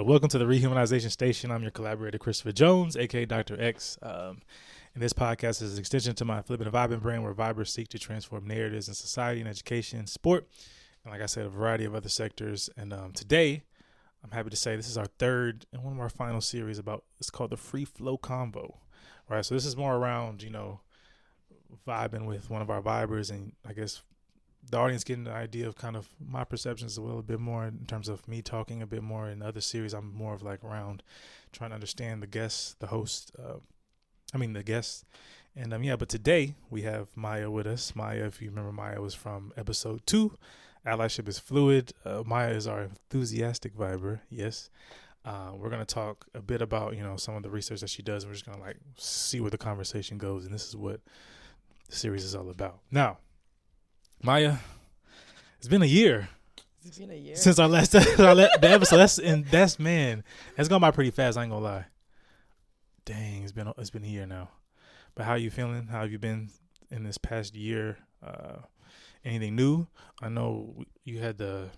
Welcome to the Rehumanization Station. I'm your collaborator, Christopher Jones, aka Dr. X. And this podcast is an extension to my Flippin' and Vibin' brand, where vibers seek to transform narratives in society and education, sport, and like I said, a variety of other sectors. And today, I'm happy to say this is our third and one of our final series about. It's called the Free Flow Convo. Right, so this is more around vibing with one of our vibers, and I guess the audience getting the idea of kind of my perceptions a little bit more in terms of me talking a bit more. In the other series, I'm more of like around trying to understand the guests, the host, the guests. And but today we have Maja with us. Maja, if you remember, Maja was from episode 2. Allyship is fluid. Maja is our enthusiastic viber. Yes. We're going to talk a bit about, some of the research that she does. We're just going to see where the conversation goes. And this is what the series is all about. Now, Maja, it's been a year. It's been a year since our last the episode. That's gone by pretty fast. I ain't gonna lie. Dang, it's been a year now. But how are you feeling? How have you been in this past year? Anything new? I know you had the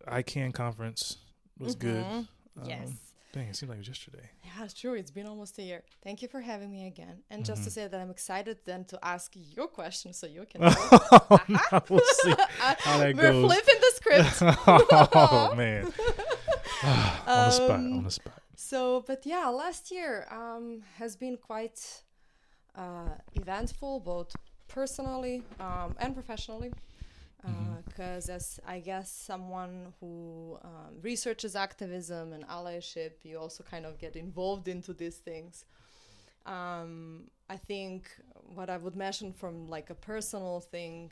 ICANN conference. Was good. Yes. Dang, it seemed like it was yesterday. Yeah, it's true. It's been almost a year. Thank you for having me again. And just to say that I'm excited then to ask your question so you can. We'll see how that We're goes. flipping the script. Oh, man. On the spot. So, but yeah, last year has been quite eventful, both personally and professionally. Because as I guess someone who researches activism and allyship, you also kind of get involved into these things. I think what I would mention from like a personal thing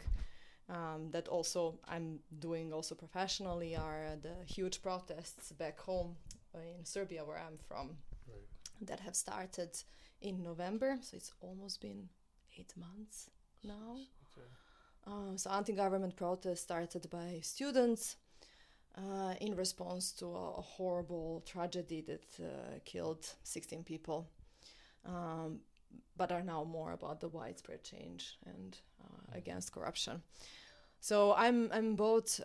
that also I'm doing also professionally are the huge protests back home in Serbia, where I'm from, that have started in November. So it's almost been 8 months now. Okay. So anti-government protests started by students in response to a horrible tragedy that killed 16 people, but are now more about the widespread change and against corruption. So I'm both.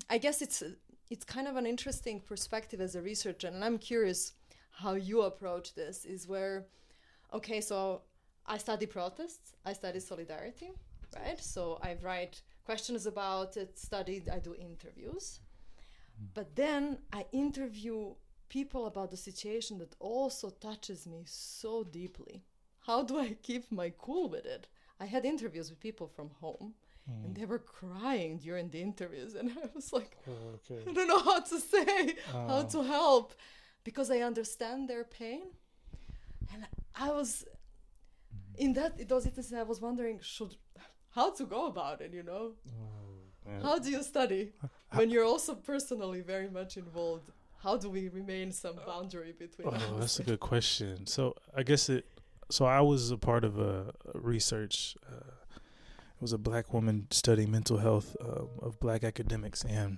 I guess it's kind of an interesting perspective as a researcher, and I'm curious how you approach this. Is where, okay, so I study protests, I study solidarity. Right, so I write questions about it, I do interviews, but then I interview people about the situation that also touches me so deeply. How do I keep my cool with it? I had interviews with people from home, and they were crying during the interviews, and I was like, I don't know how to say, how to help, because I understand their pain, and I was in those instances. I was wondering, how to go about it, How do you study when you're also personally very much involved? How do we remain some boundary between us? That's a good question. So I guess I was a part of a research. It was a black woman studying mental health of black academics, and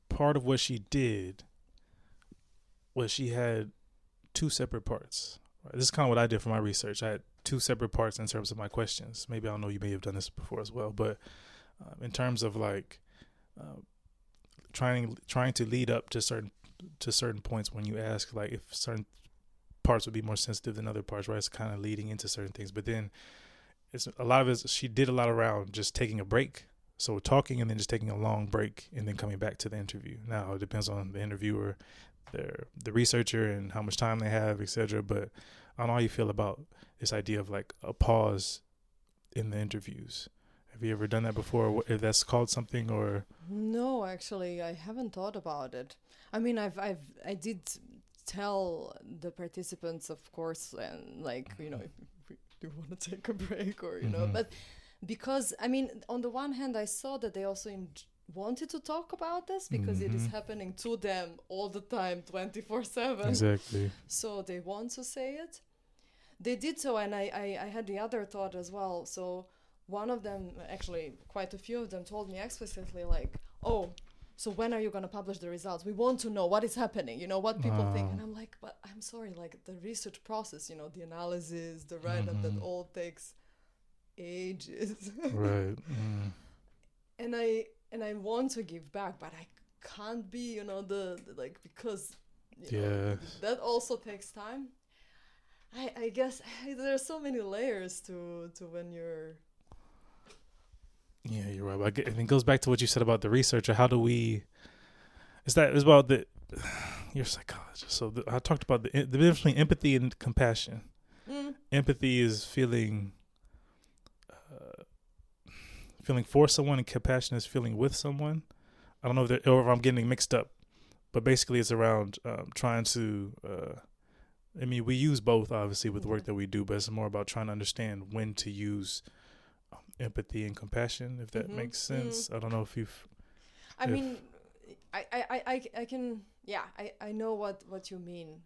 part of what she did was she had 2 separate parts. Right. This is kind of what I did for my research. I had 2 separate parts in terms of my questions. Maybe I don't know, you may have done this before as well, but in terms of trying to lead up to certain points when you ask if certain parts would be more sensitive than other parts, right? It's kind of leading into certain things. But then it's a lot of it. She did a lot around just taking a break. So talking and then just taking a long break and then coming back to the interview. Now it depends on the interviewer, the researcher, and how much time they have, etc. But I don't know how you feel about this idea of a pause in the interviews. Have you ever done that before? If that's called something, or no, actually, I haven't thought about it. I mean, I did tell the participants, of course, and if you want to take a break or but because I mean, on the one hand, I saw that they also wanted to talk about this because it is happening to them all the time, 24/7. Exactly. So they want to say it. They did so, and I had the other thought as well. So one of them, actually quite a few of them, told me explicitly so when are you going to publish the results? We want to know what is happening, what people think. And I'm like, but I'm sorry, the research process, the analysis, the write-up, that all takes ages. Right. And I and I want to give back, but I can't be, the like, because that also takes time. I guess there are so many layers to when you're. Yeah, you're right. And it goes back to what you said about the researcher. How do we? It's about the. You're a psychologist, so I talked about the difference between empathy and compassion. Empathy is feeling for someone, and compassion is feeling with someone. I don't know if I'm getting mixed up, but basically it's around trying to. I mean, we use both obviously with the work that we do, but it's more about trying to understand when to use empathy and compassion. If that makes sense, I don't know if you've. I mean, I can. Yeah, I know what you mean.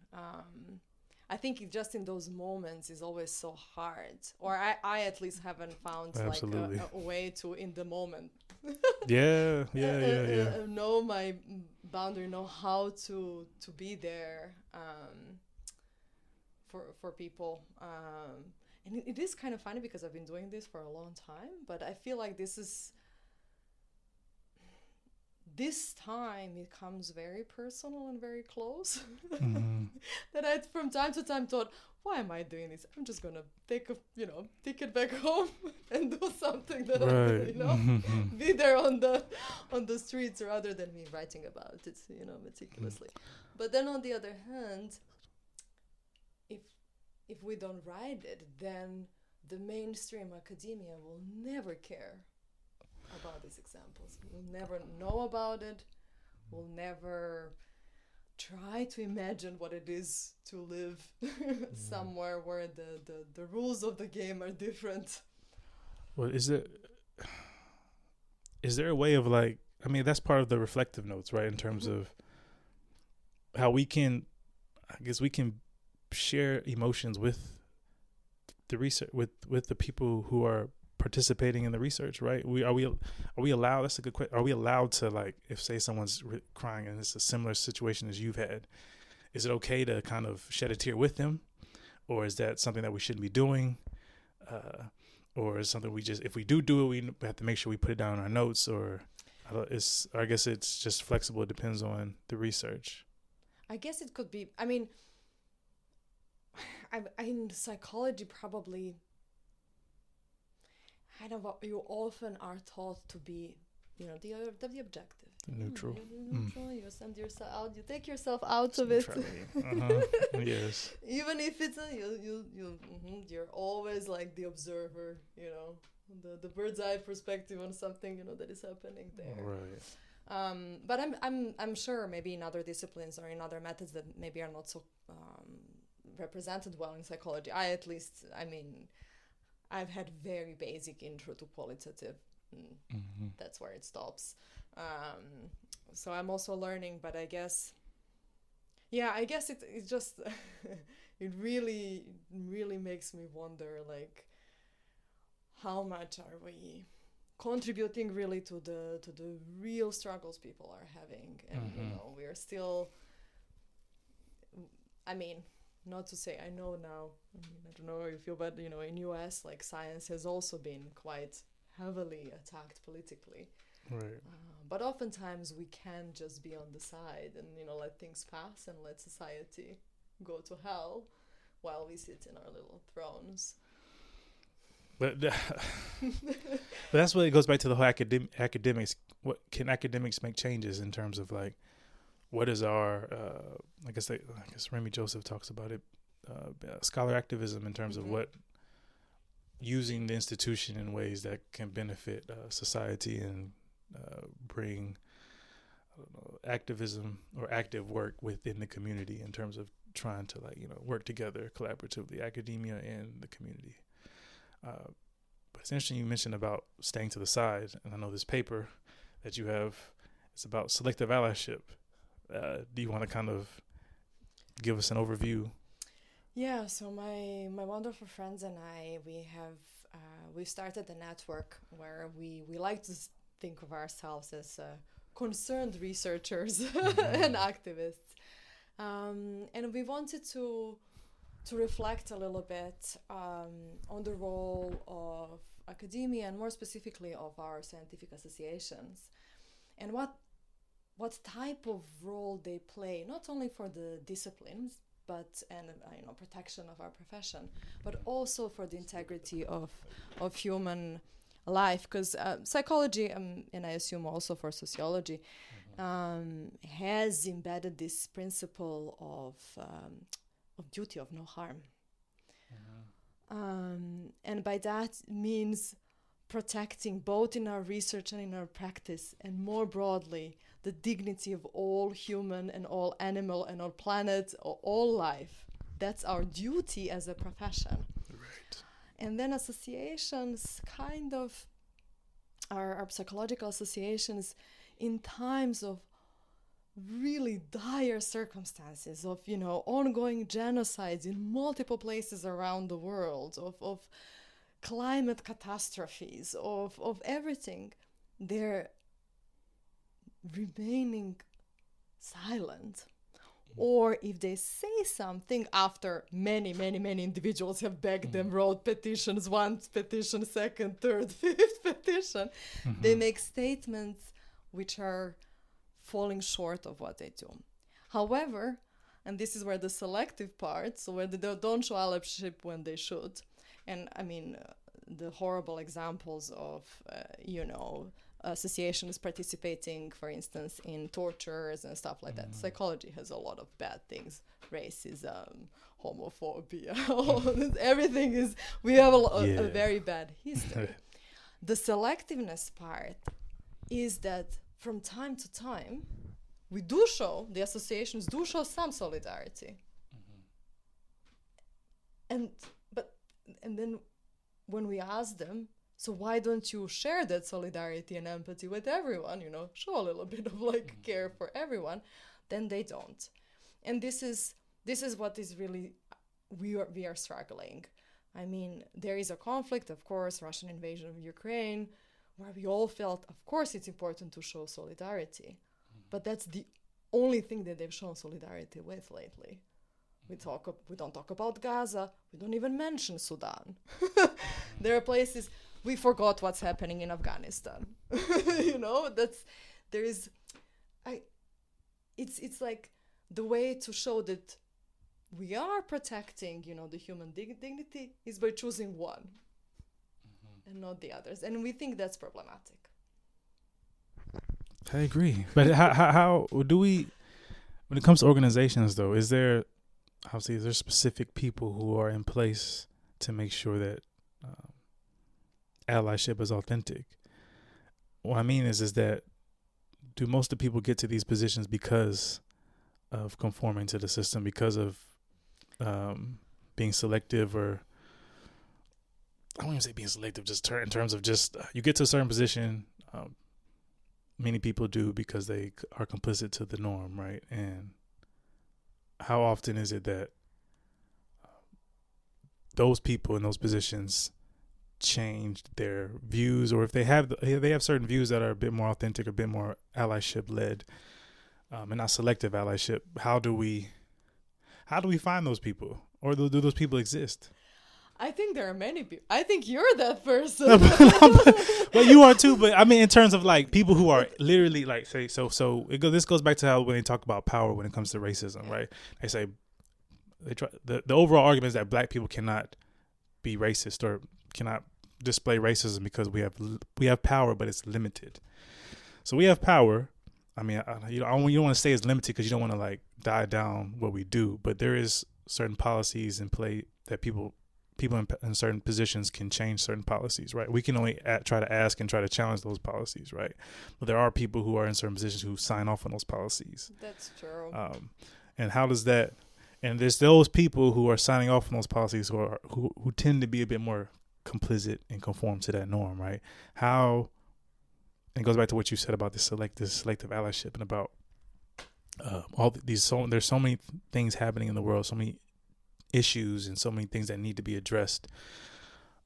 I think it just in those moments is always so hard, or I at least haven't found like a way to in the moment. Yeah. Know my boundary, know how to be there for people. And it is kind of funny because I've been doing this for a long time, but I feel like this time it comes very personal and very close. That I from time to time thought, why am I doing this? I'm just gonna take it back home and do something that I'm gonna, be there on the streets rather than me writing about it, meticulously. But then on the other hand, if we don't write it, then the mainstream academia will never care about these examples. We'll never know about it. We'll never try to imagine what it is to live somewhere where the rules of the game are different. Well, is there a way of like, I mean, that's part of the reflective notes, right? In terms of how we can share emotions with the research, with the people who are participating in the research, right? Are we allowed? That's a good question. Are we allowed to, like, if say someone's crying and it's a similar situation as you've had, is it okay to kind of shed a tear with them, or is that something that we shouldn't be doing, or is something if we do it, we have to make sure we put it down in our notes, or I guess it's just flexible. It depends on the research. I guess it could be. I mean, in psychology, probably. Kind of you often are taught to be, the objective. Neutral. Neutral. You send yourself out. You take yourself out of it. Yes. Even if it's you're always like the observer. The bird's eye perspective on something that is happening there. Right. But I'm sure maybe in other disciplines or in other methods that maybe are not so represented well in psychology. I've had very basic intro to qualitative. That's where it stops. So I'm also learning, but I guess it just it really makes me wonder, like, how much are we contributing really to the real struggles people are having, and we are still. I mean. Not to say I know now. I don't know how you feel, but in US, like, science has also been quite heavily attacked politically. Right. But oftentimes we can just be on the side and let things pass and let society go to hell while we sit in our little thrones. But that's what it goes back to the whole academics. What can academics make changes in terms of, like, what is our, I guess Remy Joseph talks about it, scholar activism in terms of what using the institution in ways that can benefit society and bring activism or active work within the community in terms of trying to, like, work together collaboratively, academia and the community. But it's interesting you mentioned about staying to the side, and I know this paper that you have, it's about selective allyship. Do you want to kind of give us an overview? Yeah, so my wonderful friends and I, we started a network where we like to think of ourselves as concerned researchers and activists, and we wanted to reflect a little bit on the role of academia and more specifically of our scientific associations. and what type of role they play, not only for the disciplines, but and protection of our profession, but also for the integrity of human life. Because psychology, and I assume also for sociology, has embedded this principle of duty of no harm. And by that means protecting, both in our research and in our practice, and more broadly, the dignity of all human and all animal and all planet, or all life. That's our duty as a profession. Right. And then associations, kind of our psychological associations in times of really dire circumstances, of ongoing genocides in multiple places around the world, of climate catastrophes, of everything, they're remaining silent. Or if they say something after many individuals have begged them, wrote petitions, one petition, second, third, fifth petition, they make statements which are falling short of what they do. However, and this is where the selective part, so where they don't show allyship when they should, and I mean the horrible examples of associations participating, for instance, in tortures and stuff like that. Psychology has a lot of bad things: racism, homophobia, everything is. We have a very bad history. The selectiveness part is that from time to time, the associations do show some solidarity. And then when we ask them, so why don't you share that solidarity and empathy with everyone, show a little bit of care for everyone, then they don't. And this is what is really, we are struggling. I mean, there is a conflict, of course, Russian invasion of Ukraine, where we all felt, of course, it's important to show solidarity. But that's the only thing that they've shown solidarity with lately. We don't talk about Gaza. We don't even mention Sudan. There are places we forgot what's happening in Afghanistan. It's like the way to show that we are protecting, the human dignity is by choosing one and not the others. And we think that's problematic. I agree. But how do we, when it comes to organizations though, is there specific people who are in place to make sure that allyship is authentic? What I mean is that do most of the people get to these positions because of conforming to the system, because of being selective, or I don't even say being selective, just in terms of just you get to a certain position. Many people do because they are complicit to the norm, right? And how often is it that those people in those positions change their views, or if they have certain views that are a bit more authentic, a bit more allyship led, and not selective allyship? How do we find those people, or do those people exist? I think there are many people. I think you're that person. Well, you are too. But I mean, in terms of people who are literally this goes back to how when they talk about power when it comes to racism, right? They say the overall argument is that black people cannot be racist or cannot display racism because we have power, but it's limited. So we have power. I mean, you don't want to say it's limited because you don't want to die down what we do, but there is certain policies in play that people in certain positions can change certain policies, right? We can only try to ask and try to challenge those policies, right? But there are people who are in certain positions who sign off on those policies. That's true. And how does that? And there's those people who are signing off on those policies who tend to be a bit more complicit and conform to that norm, right? How? And it goes back to what you said about this selective allyship and about all these. There's so many things happening in the world, so many issues and so many things that need to be addressed,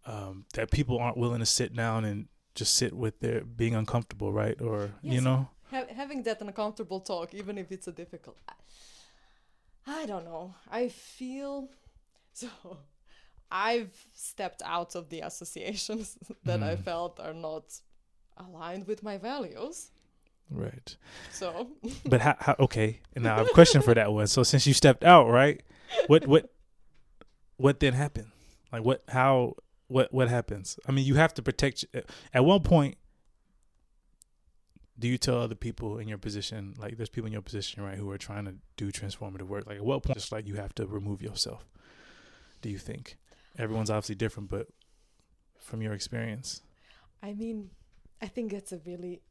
that people aren't willing to sit down and just sit with their being uncomfortable, right? Or yes, having that uncomfortable talk, even if it's a difficult. I don't know. I feel so. I've stepped out of the associations that I felt are not aligned with my values. Right. So, But how okay. And now I have a question for that one. So since you stepped out, right? What then happened? Like what happens? I mean, you have to protect at one point. Do you tell other people in your position, like there's people in your position, right, who are trying to do transformative work? Like at what point, just like you have to remove yourself? Do you think? Everyone's obviously different, but from your experience, I mean, I think it's a really,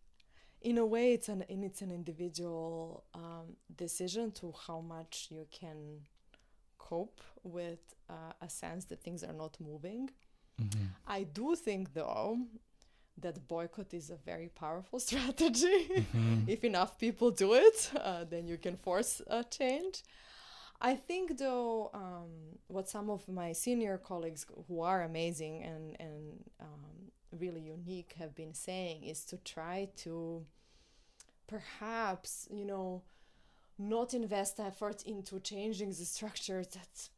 in a way, it's an individual decision to how much you can cope with a sense that things are not moving. mm-hmm. I do think, though, that boycott is a very powerful strategy. Mm-hmm. If enough people do it, then you can force a change. I think, though, what some of my senior colleagues who are amazing and really unique have been saying is to try to perhaps, not invest effort into changing the structures that,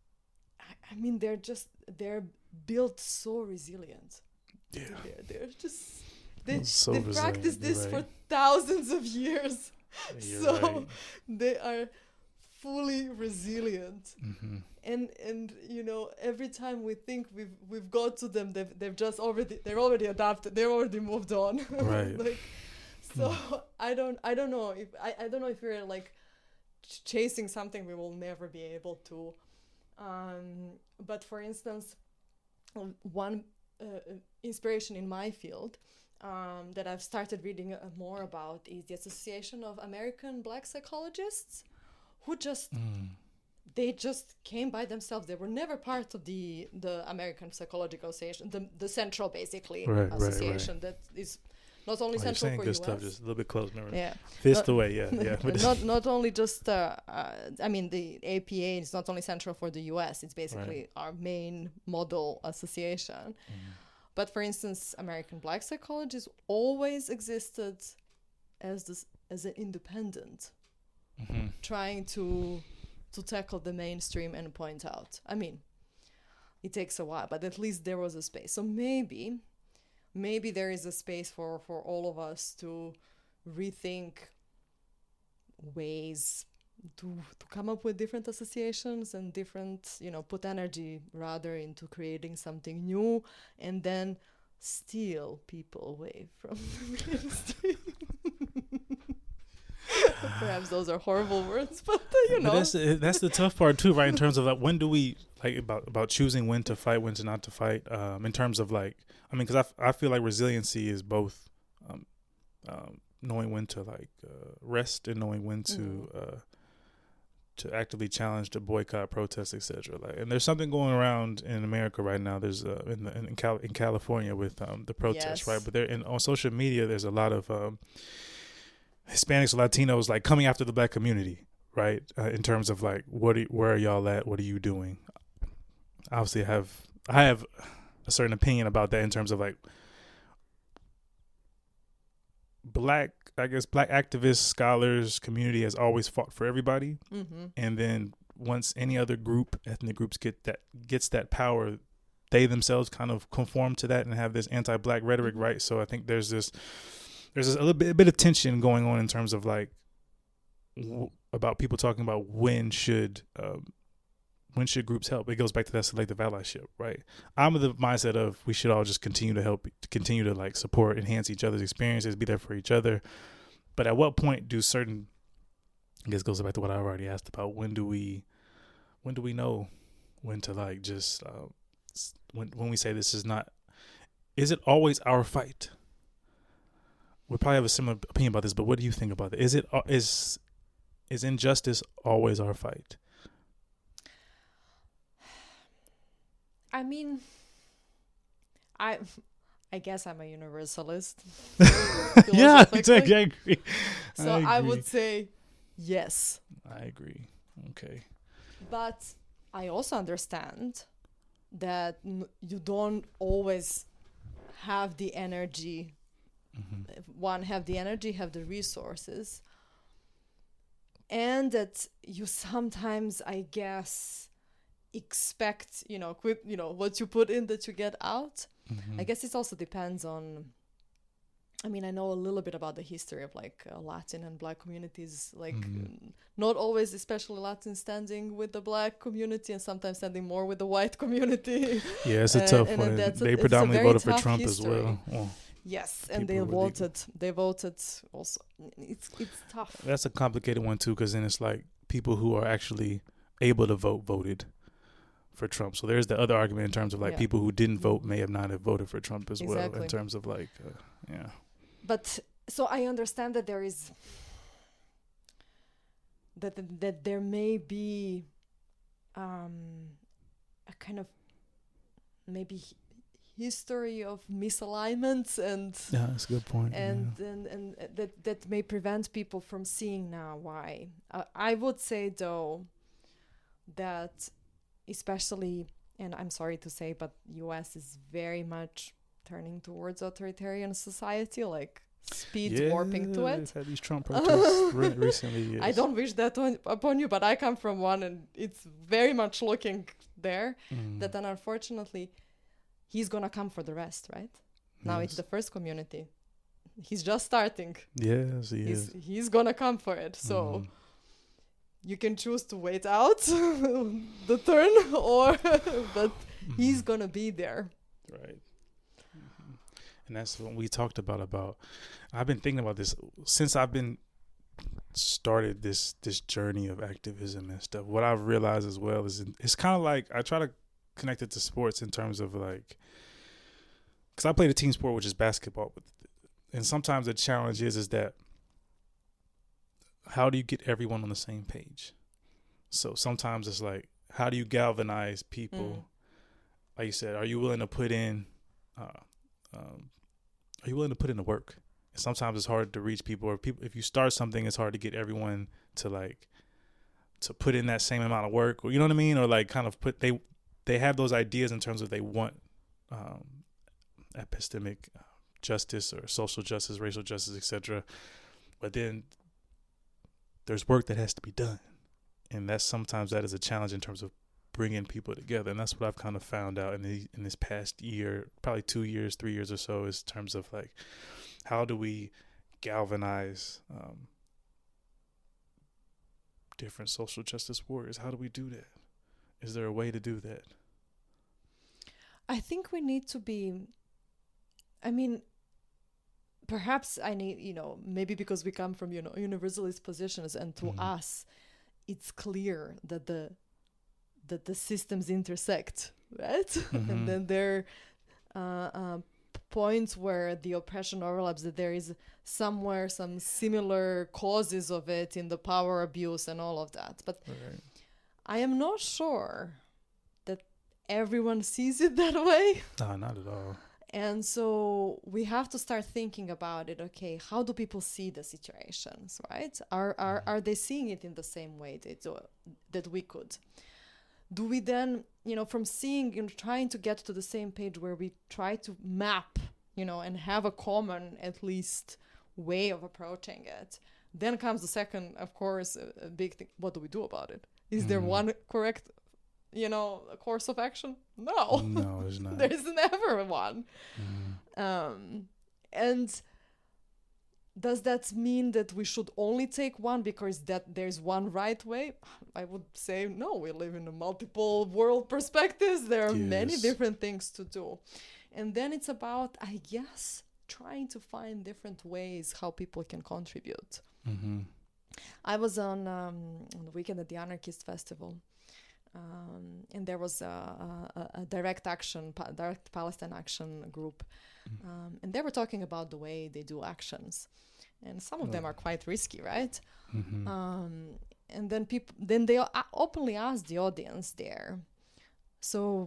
I mean, they're built so resilient. Yeah. They're just, So they've resilient, practiced this you're for right. thousands of years. You're So right. they are fully resilient. Mm-hmm. And every time we think we've got to them, they're already adapted, they're already moved on. Right. Like, so I don't know if we're like chasing something we will never be able to. But for instance, one inspiration in my field that I've started reading more about is the Association of American Black Psychologists, who they just came by themselves. They were never part of the American Psychological Association, the central basically association that is not only central you're saying for good US. stuff, just a little bit close. Remember? Yeah, Fist away. Yeah. not only just. I mean, the APA is not only central for the US. It's basically our main model association. But for instance, American Black Psychologists always existed as an independent, trying to tackle the mainstream and point out. I mean, it takes a while, but at least there was a space. So maybe there is a space for all of us to rethink ways to come up with different associations and different, put energy rather into creating something new and then steal people away from the mainstream. Perhaps those are horrible words, but But that's the tough part too, right? In terms of like, when do we like about choosing when to fight, when to not to fight? In terms of like, I mean, because I feel like resiliency is both knowing when to like rest and knowing when to actively challenge, to boycott, protest, etc. Like, and there's something going around in America right now. There's in California with the protests, right? But on social media, there's a lot of Hispanics, Latinos like coming after the black community, right? In terms of like, where are y'all at? What are you doing? Obviously, I have a certain opinion about that in terms of like black activists, scholars, community has always fought for everybody, and then once any other ethnic groups gets that power, they themselves kind of conform to that and have this anti-black rhetoric, right? So I think there's a bit of tension going on in terms of like about people talking about when should groups help. It goes back to that selective allyship, right? I'm of the mindset of we should all just continue to help, continue to like support, enhance each other's experiences, be there for each other. But at what point do certain, I guess it goes back to what I already asked about, when do we know when to like just when we say this is not, is it always our fight? We probably have a similar opinion about this, but what do you think about it? Is injustice always our fight? I mean, I guess I'm a universalist. Yeah, exactly. I agree. So I would say yes. I agree. Okay. But I also understand that you don't always have the energy. One, have the energy, have the resources, and that you sometimes, I guess, expect, what you put in that you get out. I guess it also depends on I mean, I know a little bit about the history of like Latin and Black communities, like not always, especially Latin, standing with the Black community and sometimes standing more with the white community. Yeah, it's a tough one. They predominantly voted for Trump history. As well. Yes, and they voted. They voted also. It's tough. That's a complicated one too, because then it's like people who are actually able to vote voted for Trump. So there's the other argument in terms of like people who didn't vote may have not have voted for Trump as well, in terms of like, But so I understand that there is that there may be a kind of maybe history of misalignments and that's a good point. And that may prevent people from seeing now why. I would say though that especially, and I'm sorry to say, but US is very much turning towards authoritarian society, like speed warping to it. We've had these Trump protests recently. Yes. I don't wish that upon you, but I come from one and it's very much looking there that then unfortunately he's gonna come for the rest, right? Now it's the first community. He's just starting. Yes, he is. He's gonna come for it. So you can choose to wait out the turn or but he's gonna be there. Right. And that's what we talked about I've been thinking about this since I've been started this journey of activism and stuff. What I've realized as well is it's kind of like I try to connect it to sports in terms of like, because I played a team sport, which is basketball, and sometimes the challenge is that how do you get everyone on the same page? So sometimes it's like, how do you galvanize people? Like you said, are you willing to put in the work? And sometimes it's hard to reach people, or people, if you start something, it's hard to get everyone to put in that same amount of work, or you know what I mean? Or like kind of they have those ideas in terms of they want epistemic justice or social justice, racial justice, etc. But then there's work that has to be done. And sometimes that is a challenge in terms of bringing people together. And that's what I've kind of found out in this past year, probably 2 years, 3 years or so, is in terms of like, how do we galvanize different social justice warriors? How do we do that? Is there a way to do that? I think we need to be, I mean, perhaps I need, maybe because we come from, universalist positions, and to us, it's clear that the systems intersect, right? And then there are points where the oppression overlaps, that there is somewhere some similar causes of it in the power abuse and all of that. But I am not sure that everyone sees it that way. No, not at all. And so we have to start thinking about it. Okay, how do people see the situations, right? Are they seeing it in the same way that we could? Do we then, from seeing and trying to get to the same page where we try to map, and have a common, at least, way of approaching it? Then comes the second, of course, a big thing. What do we do about it? Is there one correct, course of action? No. No, there's not. There's never one. And does that mean that we should only take one because that there's one right way? I would say no. We live in a multiple world perspectives. There are many different things to do. And then it's about, I guess, trying to find different ways how people can contribute. I was on the weekend at the Anarchist Festival. And there was a direct Palestine action group. And they were talking about the way they do actions. And some of them are quite risky, right? And then they openly asked the audience there, so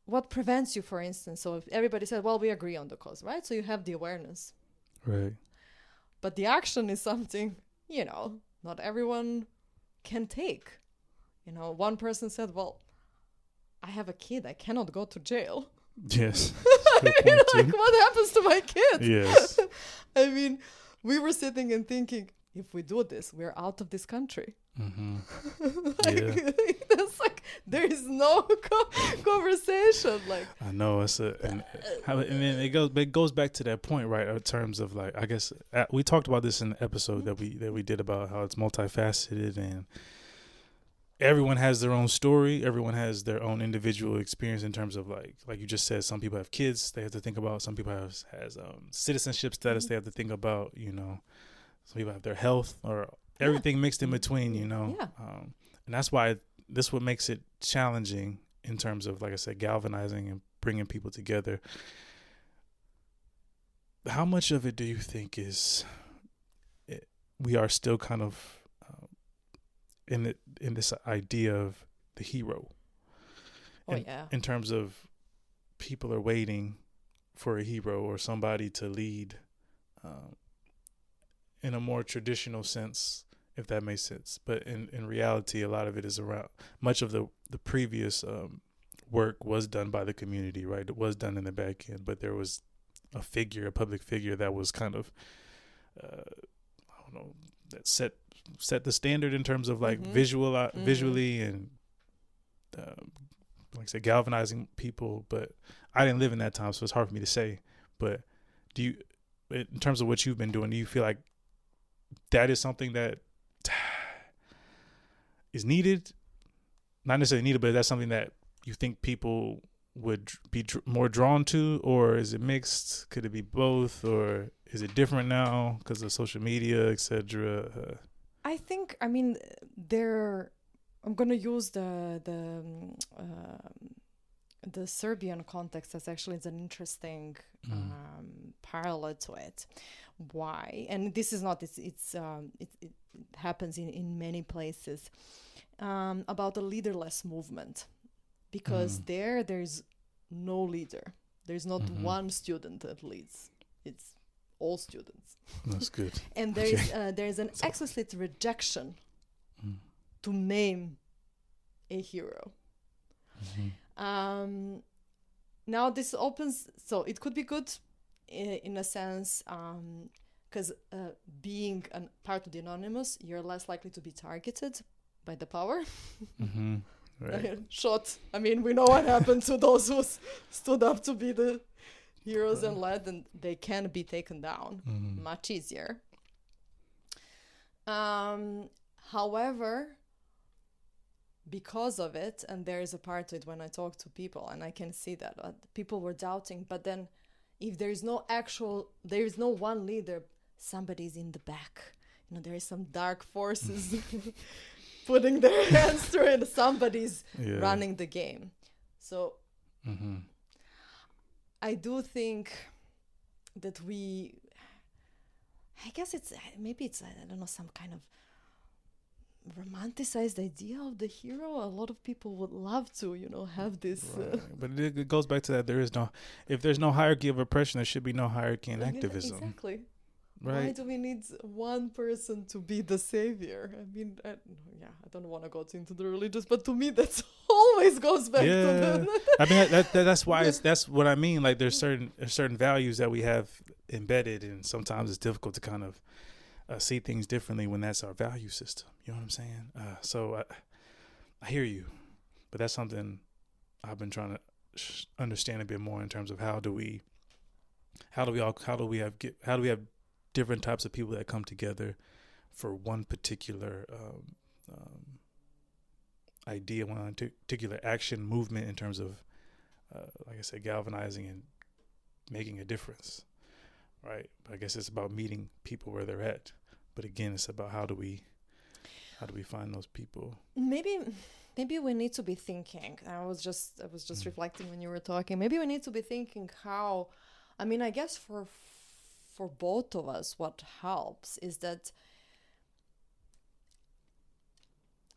what prevents you, for instance? So if everybody said, well, we agree on the cause, right? So you have the awareness. Right. But the action is something, not everyone can take. One person said, well, I have a kid. I cannot go to jail. Yes. Like, what happens to my kid? Yes. I mean, we were sitting and thinking, if we do this, we're out of this country. It's like there is no conversation. Like I know and then it goes back to that point, right? In terms of like, I guess we talked about this in the episode that we did about how it's multifaceted and everyone has their own story. Everyone has their own individual experience in terms of like you just said, some people have kids they have to think about. Some people has citizenship status they have to think about. Some people have their health or everything mixed in between. And that's why this what makes it challenging in terms of, like I said, galvanizing and bringing people together. How much of it do you think is we are still kind of in this idea of the hero? In terms of people are waiting for a hero or somebody to lead in a more traditional sense, if that makes sense. But in reality, a lot of it is around, much of the previous work was done by the community, right? It was done in the back end, but there was a public figure that was kind of, I don't know, that set the standard in terms of like visually and like I said, galvanizing people. But I didn't live in that time, so it's hard for me to say. But do you, in terms of what you've been doing, do you feel like that is something that is needed? Not necessarily needed, but that's something that you think people would be more drawn to, or is it mixed? Could it be both, or is it different now because of social media, etc.? I think, I mean, I'm gonna use the Serbian context as actually it's an interesting parallel to it. Why? And this is not, it happens in many places, about the leaderless movement, because there's no leader. There's not one student that leads. It's all students. That's good. And there's an explicit rejection to name a hero. Now this opens, so it could be good in a sense, because being a part of the anonymous, you're less likely to be targeted by the power. Right. Shot. I mean, we know what happened to those who stood up to be the heroes and led, and they can be taken down much easier. However, because of it, and there is a part to it when I talk to people, and I can see that people were doubting, but then if there is no one leader, somebody's in the back. There is some dark forces putting their hands through it. Somebody's running the game. So I do think that I guess maybe it's, I don't know, some kind of romanticized idea of the hero. A lot of people would love to, have this. Right. But it goes back to that. If there's no hierarchy of oppression, there should be no hierarchy in activism. Exactly. Right. Why do we need one person to be the savior? I mean, I don't want to go into the religious, but to me, that always goes back to the... I mean, that's why that's what I mean. Like, there's certain values that we have embedded, and sometimes it's difficult to kind of see things differently when that's our value system. You know what I'm saying? So I hear you, but that's something I've been trying to understand a bit more in terms of how do we have different types of people that come together for one particular idea, one particular action movement in terms of, like I said, galvanizing and making a difference, right? But I guess it's about meeting people where they're at. But again, it's about how do we find those people? Maybe we need to be thinking. I was just reflecting when you were talking. Maybe we need to be thinking how. I mean, I guess for both of us, what helps is that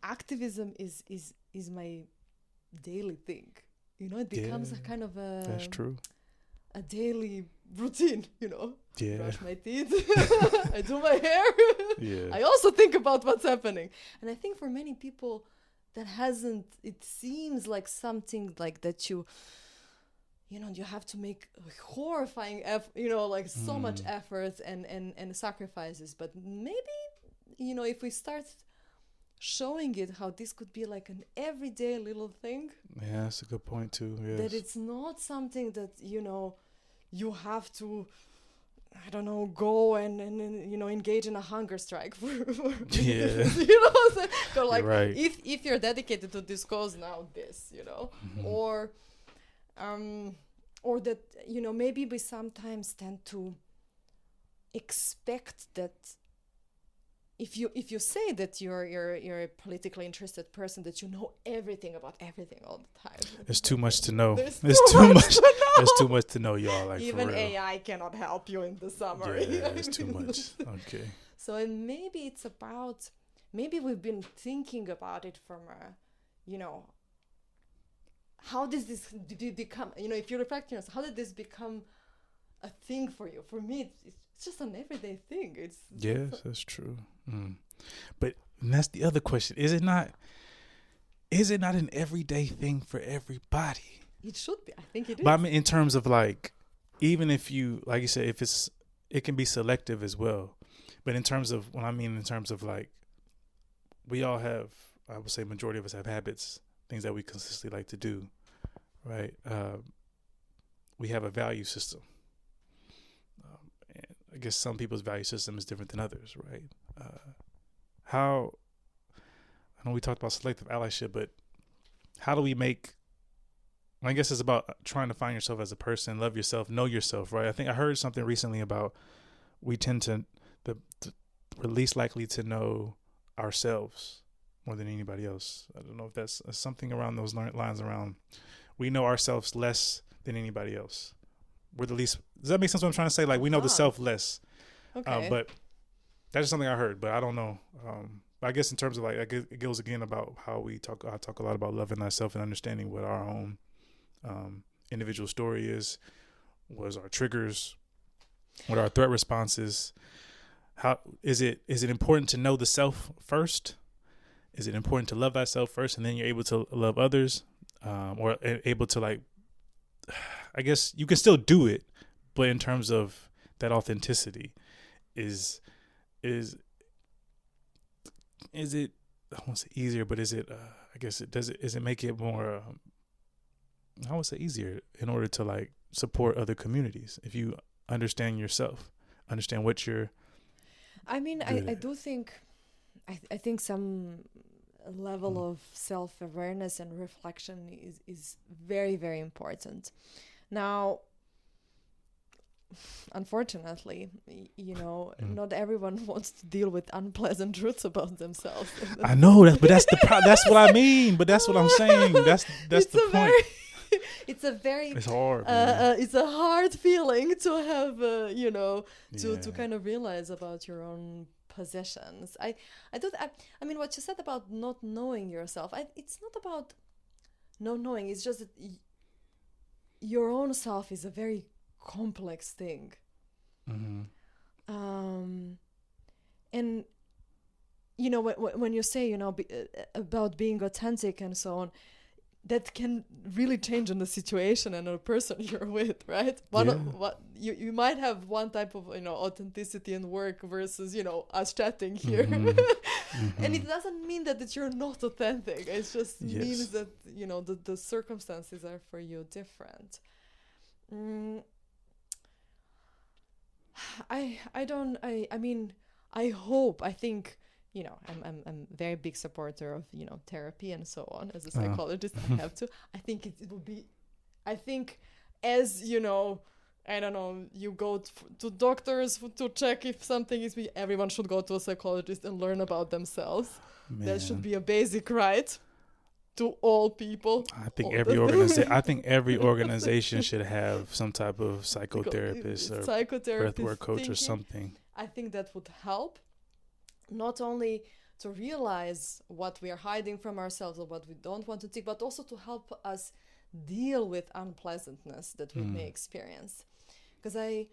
activism is my daily thing. It becomes a kind of that's true. A daily routine, Yeah. Brush my teeth, I do my hair. Yeah. I also think about what's happening. And I think for many people it seems like something like that you have to make a horrifying effort, so much effort and sacrifices. But maybe, if we start showing it how this could be like an everyday little thing. Yeah, that's a good point too. Yes. That it's not something that, you know, you have to, I don't know, go and you know, engage in a hunger strike for yeah. you know, so like, right. if you're dedicated to this cause, now this, you know, or that, you know, maybe we sometimes tend to expect that if you say that you're a politically interested person, that you know everything about everything all the time. There's too much to know. There's too much. There's too much to know, y'all. Like, even for real. AI cannot help you in the summary. Yeah, it's too much. Okay. So, and maybe it's about, maybe we've been thinking about it from a, you know, how does this become, you know, if you reflect on yourself, how did this become a thing for you? For me, it's just an everyday thing. Yes, that's true. But that's the other question. Is it not an everyday thing for everybody? It should be. I think it is. But I mean, in terms of like, even if you, like you said, it can be selective as well. But in terms of, when I mean in terms of like, we all have, I would say majority of us have habits, things that we consistently like to do, right? We have a value system. And I guess some people's value system is different than others, right? I know we talked about selective allyship, but how do we make, I guess it's about trying to find yourself as a person, love yourself, know yourself, right? I think I heard something recently about we tend to, we're least likely to know ourselves more than anybody else. I don't know if that's something around those lines around, we know ourselves less than anybody else. We're the least, does that make sense what I'm trying to say? Like, we know the self less. Okay. But that's just something I heard, but I don't know. I guess in terms of like, it goes again about how I talk a lot about loving thyself and understanding what our own individual story is, what our triggers, what our threat responses. How is it important to know the self first? Is it important to love thyself first, and then you're able to love others, or able to, like, I guess you can still do it, but in terms of that authenticity, is it, I won't say easier, but is it, I guess does it make it more, I would say easier in order to, like, support other communities if you understand yourself, understand what you're. I mean, I do think, I think some level of self-awareness and reflection is very, very important. Now, unfortunately, you know, not everyone wants to deal with unpleasant truths about themselves. I know that, but that's that's what I mean. But that's what I'm saying. That's the point. It's hard. It's a hard feeling to have, you know, to kind of realize about your own possessions. I mean, what you said about not knowing yourself, it's not about not knowing. It's just that your own self is a very complex thing. And you know, when you say, you know, about being authentic and so on, that can really change on the situation and the person you're with, right? What you might have one type of, you know, authenticity in work versus, you know, us chatting here. And it doesn't mean that you're not authentic. It just means that, you know, the circumstances are for you different. I think, you know, I'm a very big supporter of, you know, therapy and so on. As a psychologist, I have to. I think it will be, I think, as, you know, I don't know, you go to doctors to check if something is, everyone should go to a psychologist and learn about themselves. Man. That should be a basic right to all people. I think every organization should have some type of psychotherapist or breathwork coach or something. I think that would help. Not only to realize what we are hiding from ourselves or what we don't want to think, but also to help us deal with unpleasantness that we may experience. Because I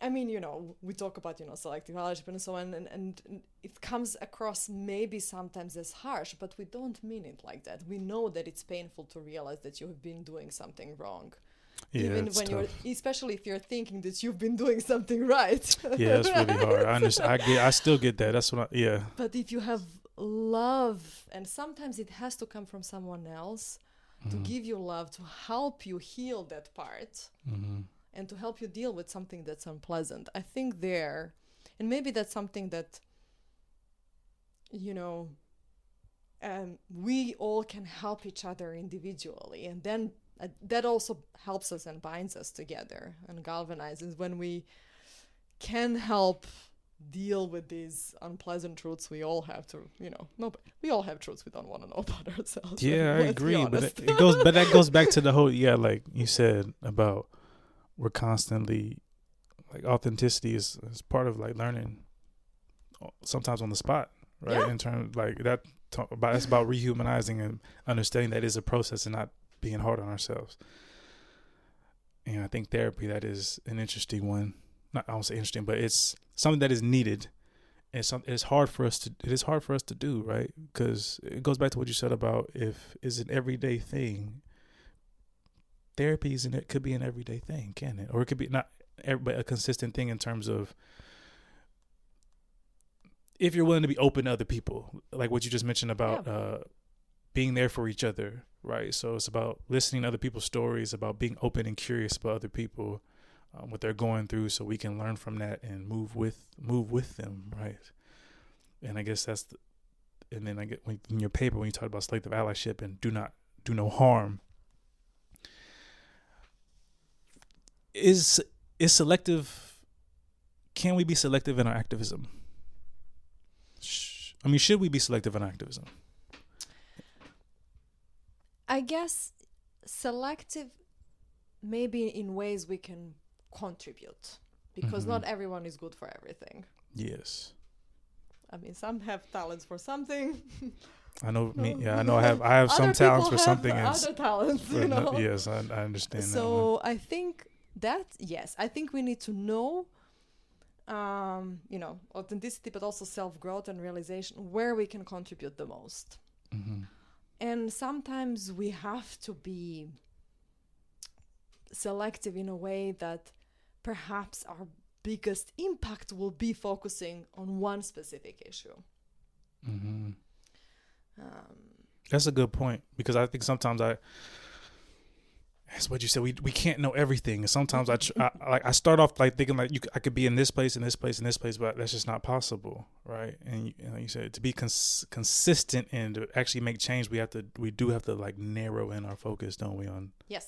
mean, you know, we talk about, you know, selective allyship and so on, and it comes across maybe sometimes as harsh, but we don't mean it like that. We know that it's painful to realize that you have been doing something wrong. Yeah, even when tough. Especially if you're thinking that you've been doing something right. Yeah, it's really hard. I still get that. That's what But if you have love, and sometimes it has to come from someone else to give you love, to help you heal that part, and to help you deal with something that's unpleasant. I think there, and maybe that's something that, you know, we all can help each other individually, and then that also helps us and binds us together and galvanizes when we can help deal with these unpleasant truths we all have to, you know, no, but we all have truths we don't want to know about ourselves. Yeah, I agree, but that goes back to the whole, like you said about we're constantly, like, authenticity is part of, like, learning sometimes on the spot, right? Yeah. In terms, like, that's about rehumanizing and understanding that is a process and not being hard on ourselves. And I think therapy, that is an interesting one. I won't say interesting, but it's something that is needed. And it's hard for us to do, right? Because it goes back to what you said about if it's an everyday thing. Therapy could be an everyday thing, can it? Or it could be not, but a consistent thing in terms of if you're willing to be open to other people, like what you just mentioned about being there for each other, right? So it's about listening to other people's stories, about being open and curious about other people, what they're going through, so we can learn from that and move with them, right? And I guess and then I get in your paper when you talk about selective allyship and do no harm. Is selective? Can we be selective in our activism? I mean, should we be selective in activism? I guess selective, maybe in ways we can contribute, because not everyone is good for everything. Yes. I mean, some have talents for something. I know me. Yeah, I know. I have some talents for something. Other talents, you know. Yes, I understand. So I think that I think we need to know, you know, authenticity, but also self-growth and realization where we can contribute the most. And sometimes we have to be selective in a way that perhaps our biggest impact will be focusing on one specific issue. That's a good point, because I think sometimes that's what you said. We can't know everything. And sometimes I start off like thinking like I could be in this place, in this place, in this place, but that's just not possible, right? And like you said, to be consistent and to actually make change, we do have to like narrow in our focus, don't we, on a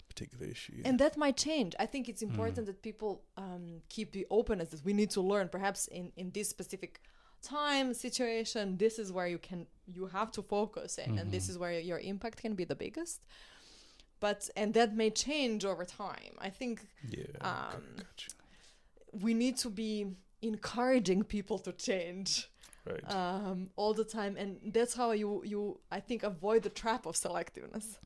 particular issue? Yeah. And that might change. I think it's important that people keep the openness that we need to learn. Perhaps in this specific time situation, this is where you have to focus in, and this is where your impact can be the biggest. And that may change over time. I think gotcha. We need to be encouraging people to change, right, all the time. And that's how you I think, avoid the trap of selectiveness.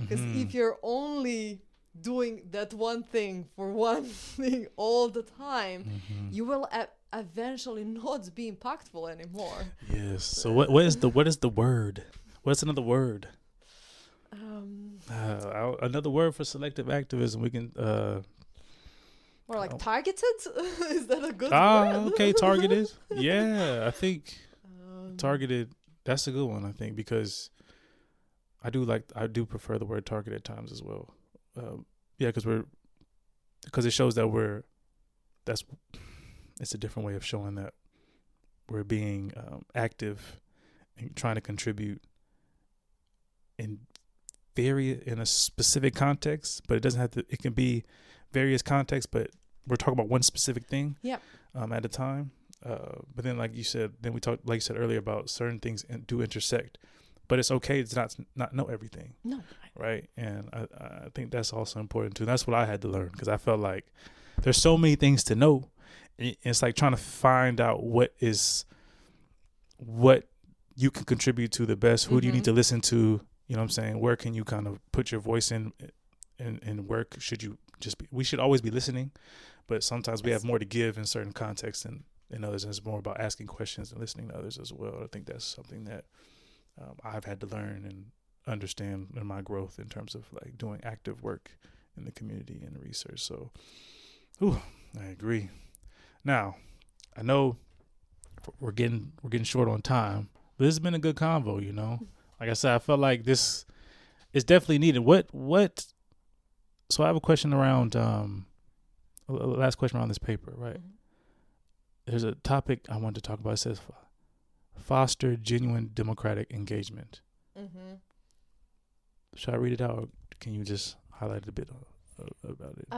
Because if you're only doing that one thing for one thing all the time, you will eventually not be impactful anymore. Yes. So what is the word? What's another word? Another word for selective activism. We can more like targeted. Is that a good word? Okay, targeted. Yeah, I think targeted. That's a good one. I think, because I do prefer the word target at times as well. Because it shows that it's a different way of showing that we're being active and trying to contribute in a specific context, but it doesn't have to. It can be various contexts, but we're talking about one specific thing at a time. But then, like you said, we talked, like you said earlier, about certain things do intersect, but it's okay to not know everything. No. Right. And I think that's also important too. That's what I had to learn, because I felt like there's so many things to know. It's like trying to find out what you can contribute to the best. Who do you need to listen to? You know what I'm saying? Where can you kind of put your voice in, and where should you just be? We should always be listening, but sometimes we have more to give in certain contexts than others. And it's more about asking questions and listening to others as well. I think that's something that I've had to learn and understand in my growth in terms of like doing active work in the community and research. So, I agree. Now, I know we're getting short on time, But this has been a good convo, you know. Like I said, I felt like this is definitely needed. What? So I have a question around. Last question around this paper, right? Mm-hmm. There's a topic I wanted to talk about. It says foster genuine democratic engagement. Mm-hmm. Should I read it out, or can you just highlight a bit about it?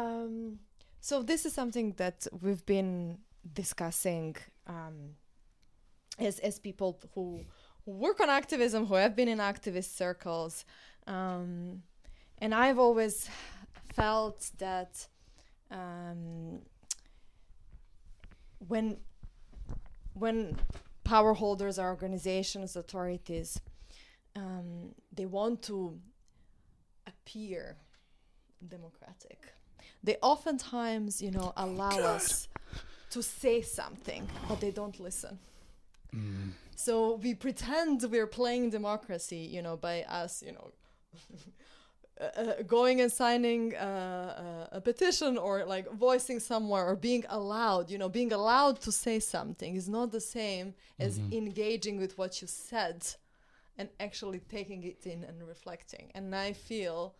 So this is something that we've been discussing as people who work on activism, who have been in activist circles, and I've always felt that when power holders, organizations, authorities, they want to appear democratic, they oftentimes, allow us to say something, but they don't listen. So we pretend we're playing democracy, by us, going and signing a petition, or like voicing somewhere, or being allowed to say something is not the same as engaging with what you said and actually taking it in and reflecting. And I feel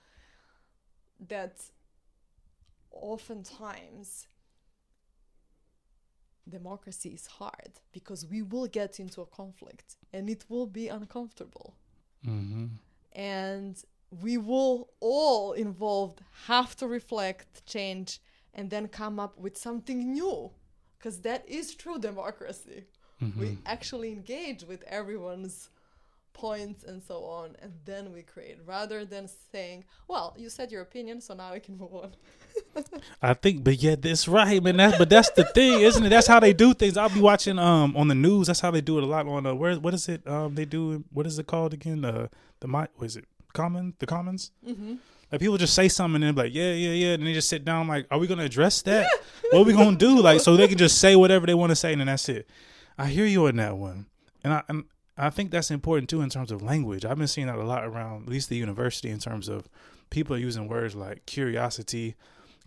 that oftentimes democracy is hard because we will get into a conflict and it will be uncomfortable. And we will all involved have to reflect, change, and then come up with something new, because that is true democracy. We actually engage with everyone's points and so on, and then we create, rather than saying, well, you said your opinion, so now we can move on. I think, but yeah, that's right, man. That's the thing, isn't it? That's how they do things. I'll be watching on the news. That's how they do it a lot on what is it? They do, what is it called again? What is it? The Commons. Like people just say something and they're like, yeah, and they just sit down like, are we gonna address that? What are we gonna do? Like, so they can just say whatever they want to say and then that's it. I hear you on that one, and I think that's important too in terms of language. I've been seeing that a lot around, at least the university, in terms of people are using words like curiosity,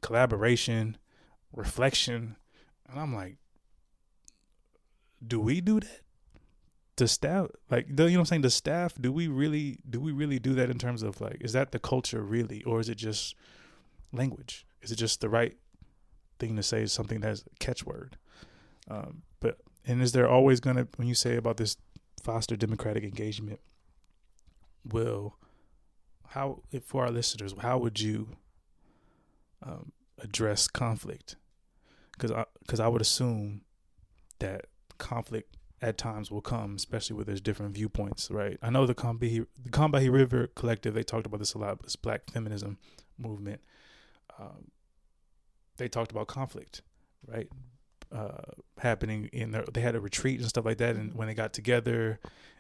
collaboration, reflection, and I'm like, do we do that? The staff, like, you know what I'm saying? The staff, do we really do that in terms of like, is that the culture really, or is it just language? Is it just the right thing to say? Is something that's a catchword? And is there always gonna, when you say about this foster democratic engagement, for our listeners, how would you address conflict? Because I would assume that conflict at times will come, especially where there's different viewpoints, right? I know the Combahee River Collective, they talked about this a lot, this Black feminism movement. They talked about conflict, right? Happening they had a retreat and stuff like that, and when they got together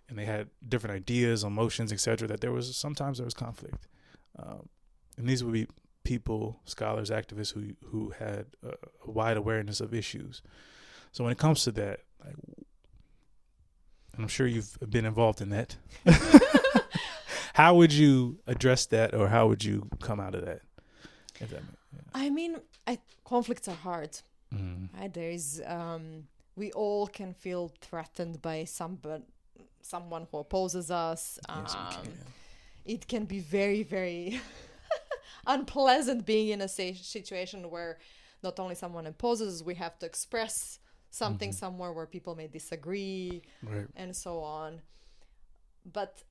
and they had different ideas, emotions, etc., that sometimes there was conflict. And these would be people, scholars, activists who had a wide awareness of issues. So when it comes to that, like, and I'm sure you've been involved in that. How would you address that, or how would you come out of that? If that I mean, conflicts are hard. Right? There is, we all can feel threatened by someone who opposes us. Yes, we can. It can be very, very unpleasant being in a situation where not only someone opposes, we have to express something somewhere where people may disagree, right, and so on. But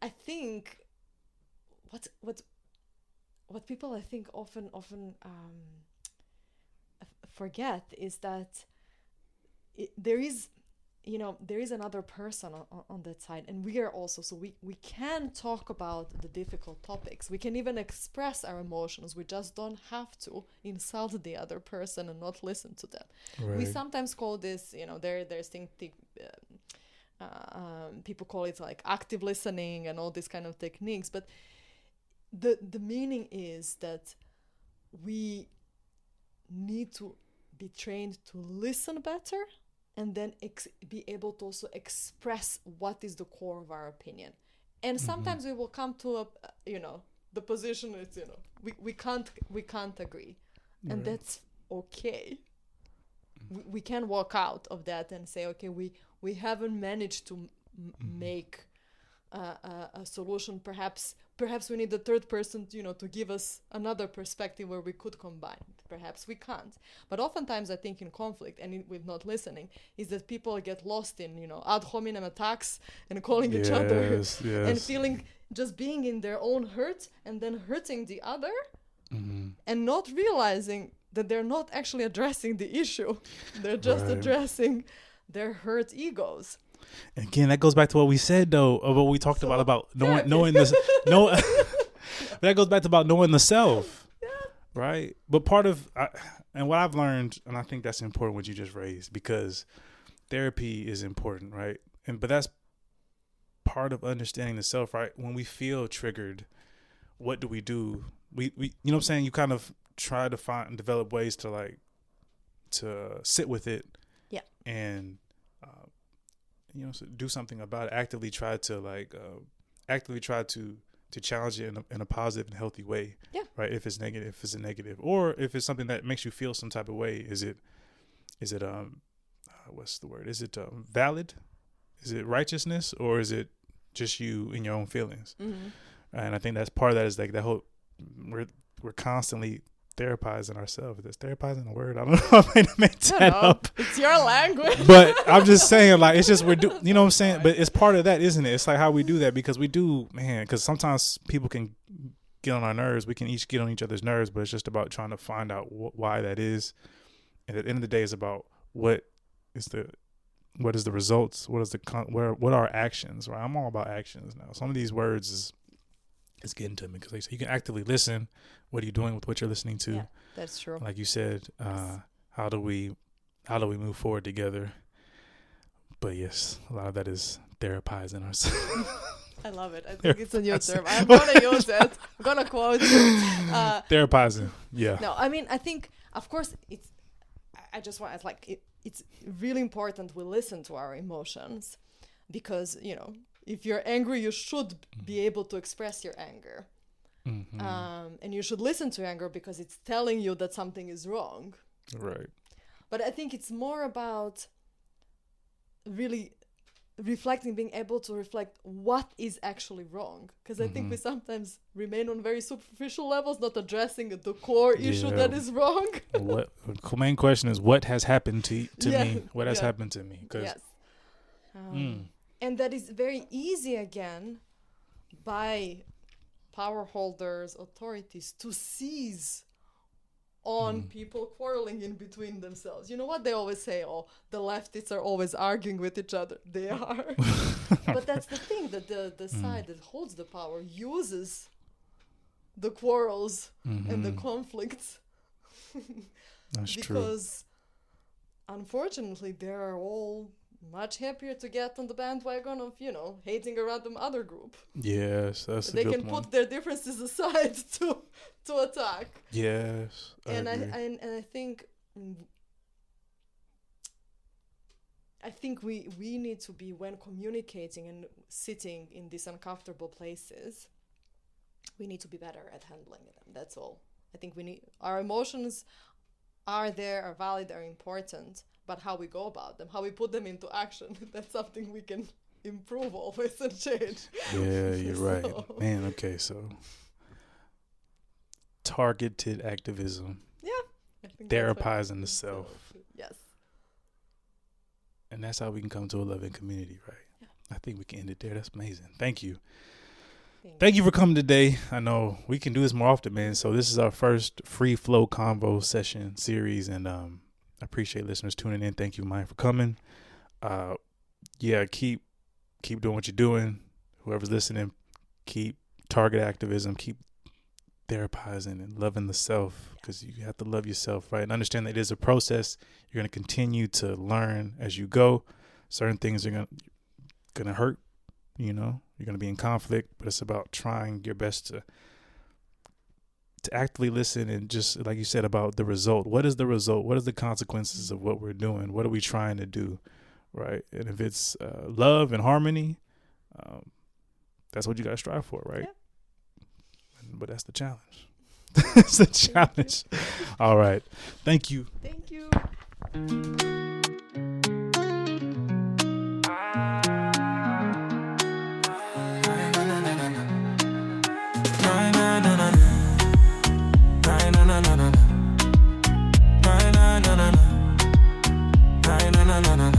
I think what people, I think, often forget is that there is another person on that side, and we are also, so we can talk about the difficult topics, we can even express our emotions, we just don't have to insult the other person and not listen to them. Right. We sometimes call this, there's things, people call it like active listening and all these kind of techniques, but the meaning is that we need to be trained to listen better, and then be able to also express what is the core of our opinion. And sometimes we will come to the position is, we can't agree, and that's okay. we can walk out of that and say, okay, we haven't managed to make a solution. Perhaps we need a third person, to give us another perspective where we could combine it. Perhaps we can't. But oftentimes I think in conflict and with not listening is that people get lost in, ad hominem attacks and calling each other and feeling just being in their own hurt and then hurting the other and not realizing that they're not actually addressing the issue. They're just addressing their hurt egos. And again, that goes back to what we said, though, of what we talked about knowing this. That goes back to about knowing the self, right? But and what I've learned, and I think that's important what you just raised, because therapy is important, right? But that's part of understanding the self, right? When we feel triggered, what do? We you know what I'm saying? You kind of try to find and develop ways to sit with it, and so do something about it. Actively try to challenge it in a positive and healthy way, right? If it's negative, if it's a negative, or if it's something that makes you feel some type of way, is it what's the word? Is it valid? Is it righteousness, or is it just you and your own feelings? And I think that's part of that is like that whole we're constantly therapizing ourselves. Is therapizing a word? I don't know if I made that up. It's your language. But I'm just saying, like, it's just you know what I'm saying? But it's part of that, isn't it? It's like how we do that, because we do, because sometimes people can get on our nerves. We can each get on each other's nerves, but it's just about trying to find out why that is. And at the end of the day, it's about what is the results? What are actions? Right? I'm all about actions now. Some of these words is getting to me, because they say you can actively listen. What are you doing with what you're listening to? Yeah, that's true. Like you said, how do we move forward together? But yes, a lot of that is therapizing ourselves. I love it. I think it's a new term. I'm gonna use it. I'm gonna quote you. Therapizing. Yeah. No, I mean, I think, of course, it's really important we listen to our emotions, because if you're angry, you should be able to express your anger. And you should listen to anger because it's telling you that something is wrong. Right. But I think it's more about really reflecting, being able to reflect what is actually wrong. Because I think we sometimes remain on very superficial levels, not addressing the core issue that is wrong. The main question is, what has happened to me? What has happened to me? Yes. And that is very easy, again, by power holders, authorities, to seize on people quarreling in between themselves. You know what they always say? Oh, the leftists are always arguing with each other. They are. But that's the thing, that the side that holds the power uses the quarrels and the conflicts. That's true. Because unfortunately, they are all much happier to get on the bandwagon of, hating a random other group. Yes, that's a good They can point. put their differences aside to attack. Yes, I agree. I think we need to be, when communicating and sitting in these uncomfortable places, we need to be better at handling them. That's all. I think our emotions are valid, are important. But how we go about them, how we put them into action, that's something we can improve always and change. Yeah, you're right. Man, okay, so targeted activism. Yeah. I think therapizing the self. Yes. And that's how we can come to a loving community, right? Yeah. I think we can end it there. That's amazing. Thank you. Thank you for coming today. I know we can do this more often, man. So this is our first free Flow Convo session series, and I appreciate listeners tuning in. Thank you, Maya, for coming. Keep doing what you're doing. Whoever's listening, keep target activism, keep therapizing and loving the self, because you have to love yourself, right? And understand that it is a process. You're going to continue to learn as you go. Certain things are going to hurt, you're going to be in conflict, but it's about trying your best to actively listen, and just like you said about the result. What is the result? What is the consequences of what we're doing? What are we trying to do, right? And if it's love and harmony, that's what you got to strive for, right? Yeah. But that's the challenge. That's the challenge. All right. Thank you. Thank you. Na na na